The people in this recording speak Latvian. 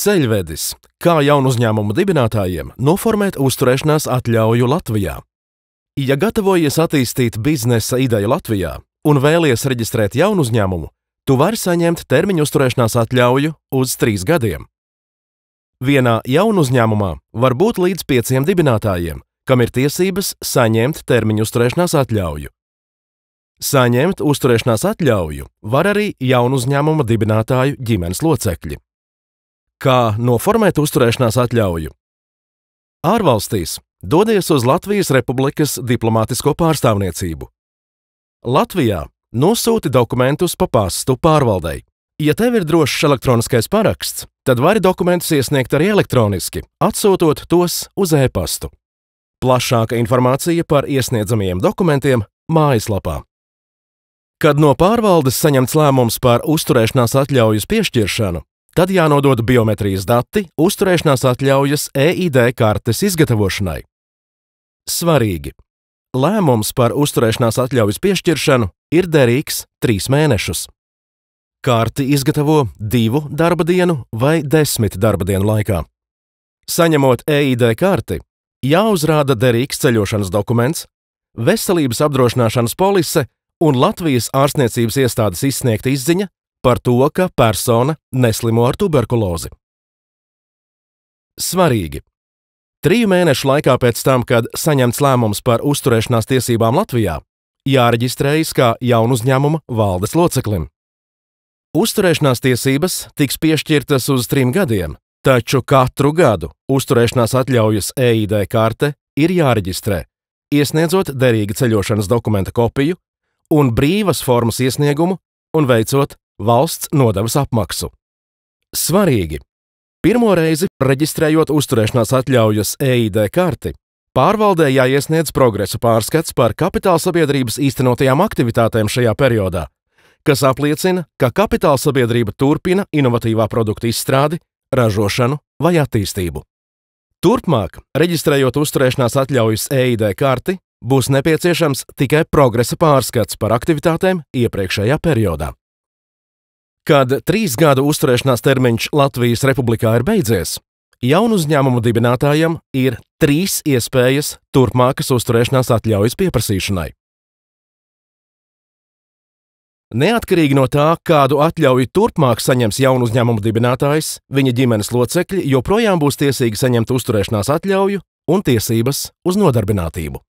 Ceļvedis – kā jaunu uzņēmumu dibinātājiem noformēt uzturēšanās atļauju Latvijā. Ja gatavojies attīstīt biznesa ideju Latvijā un vēlies reģistrēt jaunu uzņēmumu, tu vari saņemt termiņu uzturēšanās atļauju uz 3 gadiem. Vienā jaunu uzņēmumā var būt līdz 5 dibinātājiem, kam ir tiesības saņemt termiņu uzturēšanās atļauju. Saņemt uzturēšanās atļauju var arī jaunu uzņēmuma dibinātāju ģimenes locekļi. Kā noformēt uzturēšanās atļauju? Ārvalstīs dodies uz Latvijas Republikas diplomātisko pārstāvniecību. Latvijā nosūti dokumentus pa pastu pārvaldei. Ja tev ir drošs elektroniskais paraksts, tad vari dokumentus iesniegt arī elektroniski, atsūtot tos uz e-pastu. Plašāka informācija par iesniedzamajiem dokumentiem mājaslapā. Kad no pārvaldes saņemts lēmums par uzturēšanās atļaujas piešķiršanu, tad jānodod biometrijas dati uzturēšanās atļaujas EID kartes izgatavošanai. Svarīgi! Lēmums par uzturēšanās atļaujas piešķiršanu ir derīgs 3 mēnešus. Karti izgatavo 2 darba dienu vai 10 darba dienu laikā. Saņemot EID karti, jāuzrāda derīgs ceļošanas dokuments, veselības apdrošināšanas polise un Latvijas ārstniecības iestādes izsniegta izziņa par to, ka persona neslimo ar tuberkulozi. Svarīgi! 3 mēnešu laikā pēc tam, kad saņemts lēmums par uzturēšanās tiesībām Latvijā, jāreģistrējas kā jaunu uzņēmuma valdes loceklim. Uzturēšanās tiesības tiks piešķirtas uz 3 gadiem, taču katru gadu uzturēšanās atļaujas EID karte ir jāreģistrē, iesniedzot derīga ceļošanas dokumenta kopiju un brīvas formas iesniegumu un veicot valsts nodevas apmaksu. Svarīgi! Pirmo reizi reģistrējot uzturēšanās atļaujas EID karti, pārvaldē jāiesniedz progresa pārskats par kapitālsabiedrības īstenotajām aktivitātēm šajā periodā, kas apliecina, ka kapitālsabiedrība turpina inovatīvā produkta izstrādi, ražošanu vai attīstību. Turpmāk, reģistrējot uzturēšanās atļaujas EID karti, būs nepieciešams tikai progresa pārskats par aktivitātēm iepriekšējā periodā. Kad 3 gadu uzturēšanās termiņš Latvijas Republikā ir beidzies, jaunu uzņēmumu dibinātājam ir 3 iespējas turpmākas uzturēšanās atļaujas pieprasīšanai. Neatkarīgi no tā, kādu atļauju turpmāk saņems jaunu uzņēmumu dibinātājs, viņa ģimenes locekļi joprojām būs tiesīgi saņemt uzturēšanās atļauju un tiesības uz nodarbinātību.